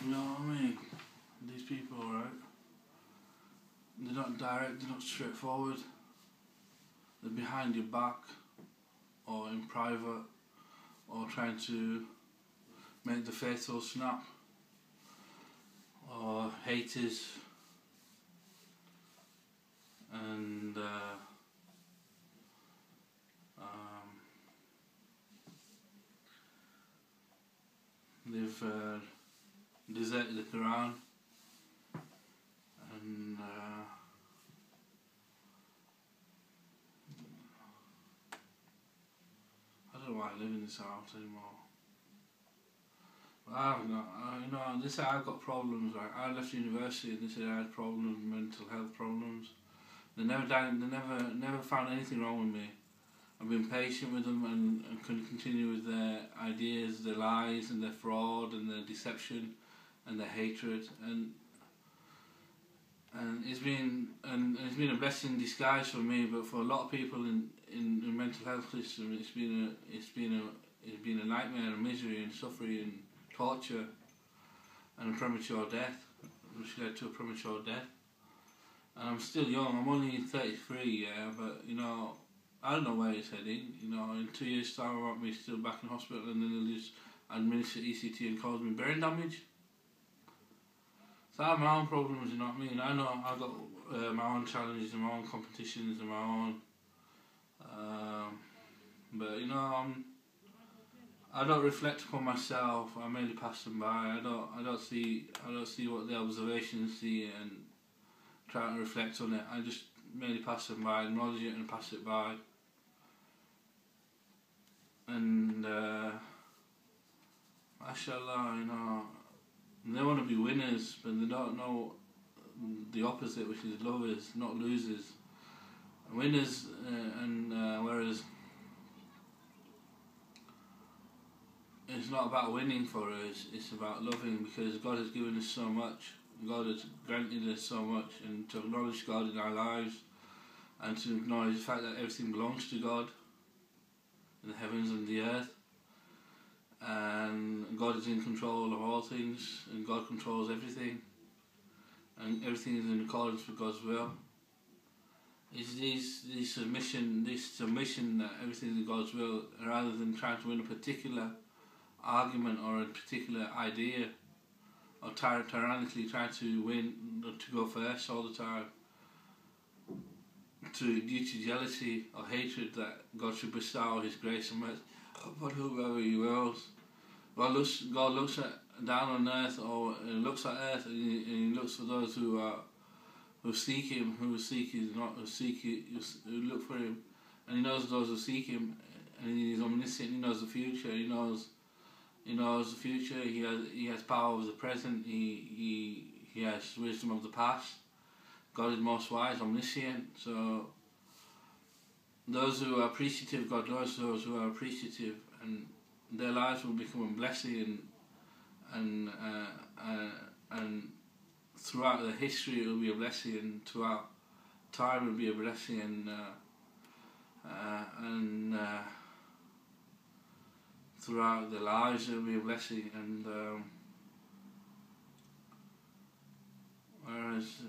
You know what I mean? These people, right? They're not direct, they're not straightforward. They're behind your back, or in private, or trying to make the fatal snap, or Haichees, and they've deserted the Quran, and I don't know why I live in this house anymore. I've got, you know, they say I've got problems. Right? I left university and they said I had problems, mental health problems. They never found anything wrong with me. I've been patient with them and couldn't continue with their ideas, their lies, and their fraud, and their deception, and their hatred, and it's been a blessing in disguise for me. But for a lot of people in mental health system, it's been a nightmare, and misery, and suffering, and torture, and a premature death, which led to a premature death. And I'm still young. I'm only 33, yeah, but you know, I don't know where it's heading. You know, in 2 years' time, I might be still back in hospital, and then they'll just administer ECT and cause me brain damage. So I have my own problems, you know what I mean? I know I've got my own challenges and my own competitions and my own, but you know, I don't reflect upon myself. I merely pass them by. I don't see what the observations see and try to reflect on it. I just merely pass them by, acknowledge it and pass it by. And mashallah, you know, they want to be winners, but they don't know the opposite, which is lovers, not losers. Winners, whereas it's not about winning for us, it's about loving, because God has given us so much. God has granted us so much, and to acknowledge God in our lives, and to acknowledge the fact that everything belongs to God, in the heavens and the earth, and God is in control of all things, and God controls everything, and everything is in accordance with God's will. It's this submission that everything is in God's will, rather than trying to win a particular argument or a particular idea, or tyrannically try to win, to go first all the time, due to jealousy or hatred that God should bestow His grace and mercy upon whoever He wills. God looks down on earth, or looks at earth, and He looks for those who seek Him, who look for Him, and He knows those who seek Him, and He is omniscient. He knows the future. He knows the future. He has power over the present. He has wisdom of the past. God is most wise, omniscient. So those who are appreciative, God knows those who are appreciative, and their lives will become a blessing, and throughout the history it will be a blessing, and throughout time it will be a blessing, and throughout their lives it will be a blessing, and whereas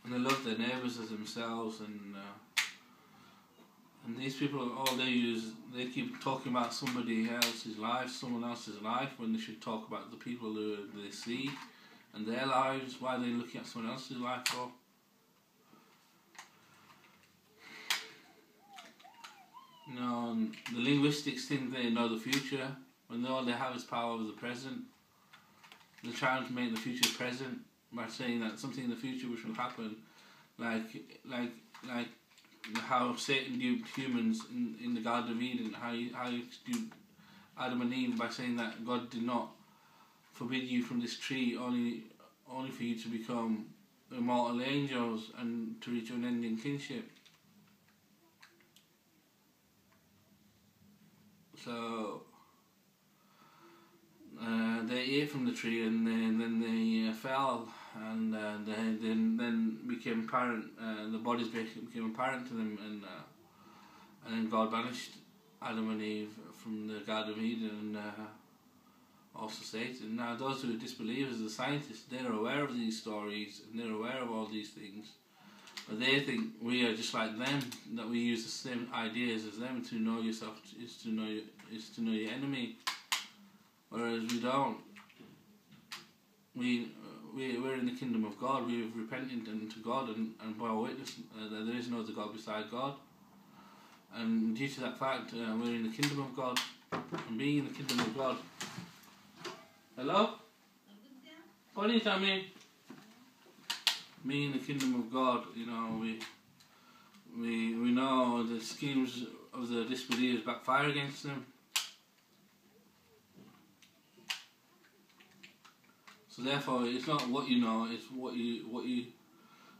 and they love their neighbours as themselves, and these people, they keep talking about somebody else's life, someone else's life, when they should talk about the people who they see and their lives. Why are they looking at someone else's life for? You know, the linguistics think they know the future, when all they have is power over the present. They're trying to make the future present by saying that something in the future which will happen, like how Satan duped humans in the Garden of Eden, how he duped Adam and Eve by saying that God did not forbid you from this tree only for you to become immortal angels and to reach unending kinship. So they ate from the tree, and then they fell, and they then became apparent. The bodies became apparent to them, and then God banished Adam and Eve from the Garden of Eden, and also Satan. Now, those who are disbelievers, the scientists, they're aware of these stories and they're aware of all these things, but they think we are just like them, that we use the same ideas as them. To know yourself is to know your enemy, whereas we don't. We're in the kingdom of God. We've repented unto God, and by witness that there is no other God beside God. And due to that fact, we're in the kingdom of God. And being in the kingdom of God. Hello? What is that mean? Being in the kingdom of God, you know, we know the schemes of the disbelievers backfire against them. So therefore, it's not what you know; it's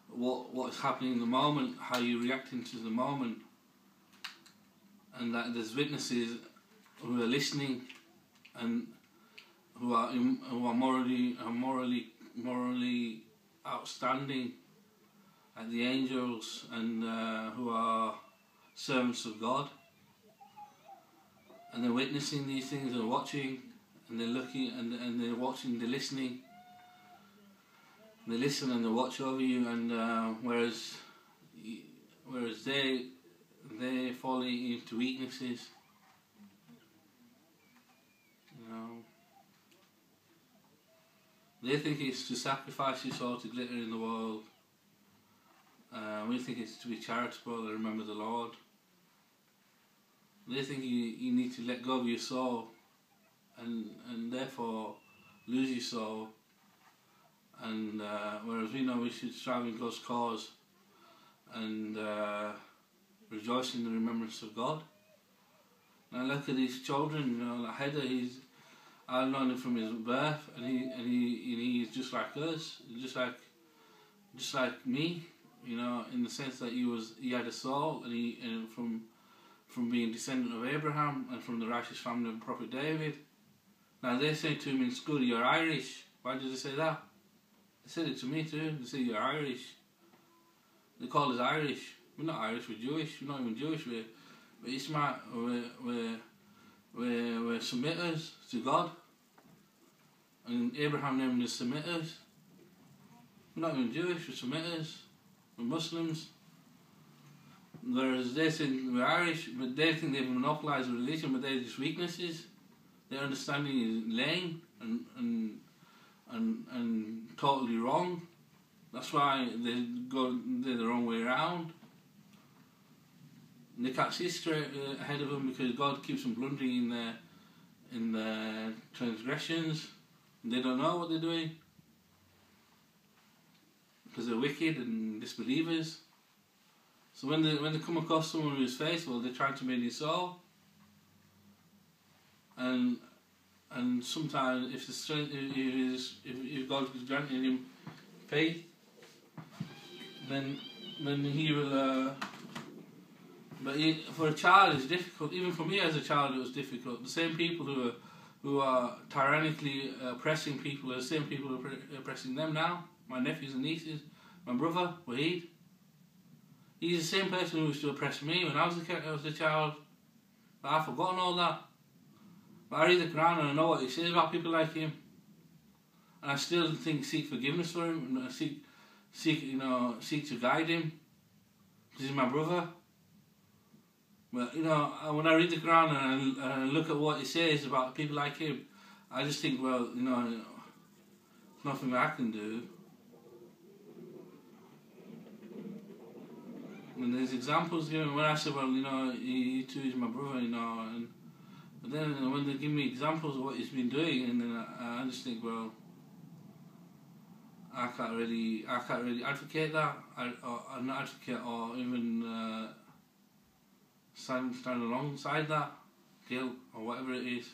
what's happening in the moment, how you're reacting to the moment, and that there's witnesses who are listening, and who are morally outstanding, like the angels, and who are servants of God, and they're witnessing these things, they're watching, and they're looking, and they're watching, they're listening. They listen and they watch over you, and whereas they fall into weaknesses, you know. They think it's to sacrifice your soul to glitter in the world. We think it's to be charitable and remember the Lord. They think you need to let go of your soul, and therefore lose your soul. And whereas we know we should strive in God's cause and rejoice in the remembrance of God. Now look at these children, you know, like Heather, I've known him from his birth, and he's just like us, just like me, you know, in the sense that he had a soul, and from being descendant of Abraham and from the righteous family of Prophet David. Now they say to him in school, "You're Irish." Why did they say that? They said it to me too. They say you're Irish. They call us Irish. We're not Irish. We're Jewish. We're not even Jewish. We're Ismail. We're submitters to God. And Abraham named us submitters. We're not even Jewish. We're submitters. We're Muslims. Whereas they say we're Irish, but they think they've monopolised religion, but they're just weaknesses. Their understanding is lame and totally wrong. That's why they're the wrong way around. And they can't see straight ahead of them because God keeps them blundering in their transgressions. And they don't know what they're doing because they're wicked and disbelievers. So when they come across someone who is faithful, they're trying to make his soul. And sometimes if God is granting him faith, then he will. But for a child, it's difficult. Even for me as a child, it was difficult. The same people who are tyrannically oppressing people are the same people who are oppressing them now. My nephews and nieces, my brother Wahid. He's the same person who used to oppress me when I was a child. But I've forgotten all that. But I read the Quran and I know what it says about people like him, and I still seek forgiveness for him, and I seek to guide him. This is my brother. But you know, when I read the Quran and I look at what it says about people like him, I just think, well, you know, there's nothing that I can do. And there's examples given when I say, well, you know, he too is my brother, you know, but then when they give me examples of what he's been doing, and then I just think, well, I can't really advocate that. I'm not advocate or even stand alongside that guilt or whatever it is.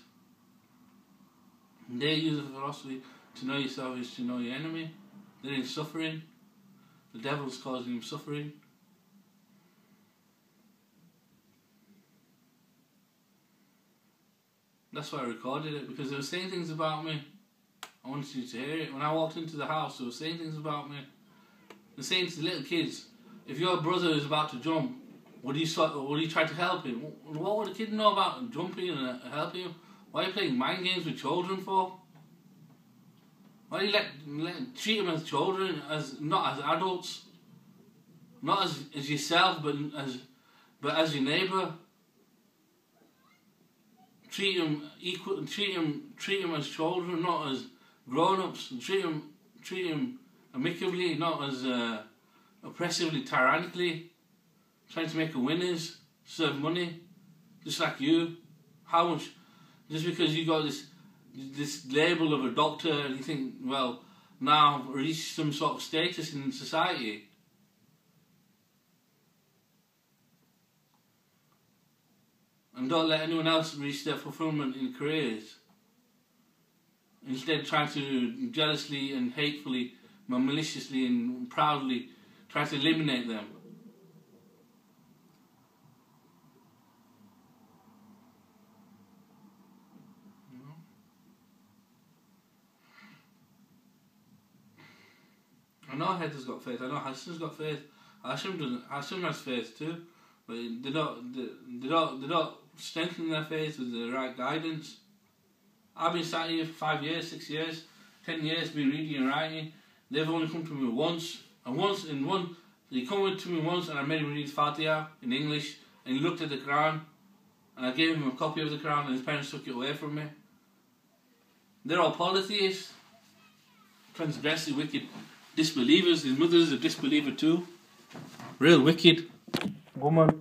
And they use the philosophy to know yourself is to know your enemy. They're in suffering. The devil's causing them suffering. That's why I recorded it, because they were saying things about me. I wanted you to hear it. When I walked into the house, they were saying things about me. They're saying to the little kids, if your brother is about to jump, Would you try to help him? What would a kid know about jumping and helping him? Why are you playing mind games with children for? Why do you treat them as children, not as adults, not as yourself, but as your neighbour? Treat them equal. Treat them as children, not as grown-ups. Treat them amicably, not as oppressively, tyrannically. Trying to make a winners, serve money, just like you. How much? Just because you got this label of a doctor and you think, well, now reach some sort of status in society. And don't let anyone else reach their fulfillment in careers. Instead, trying to jealously and hatefully, maliciously and proudly try to eliminate them. I know Heather's got faith. I know Hashim's got faith. Hashim has faith too, but they don't strengthen their faith with the right guidance. I've been sat here for 5 years, 6 years, 10 years, been reading and writing. They've only come to me once, they come to me once, and I made him read Fatiha in English, and he looked at the Quran, and I gave him a copy of the Quran, and his parents took it away from me. They're all polytheists, transgressive, wicked disbelievers. His mother's a disbeliever too. Real wicked woman.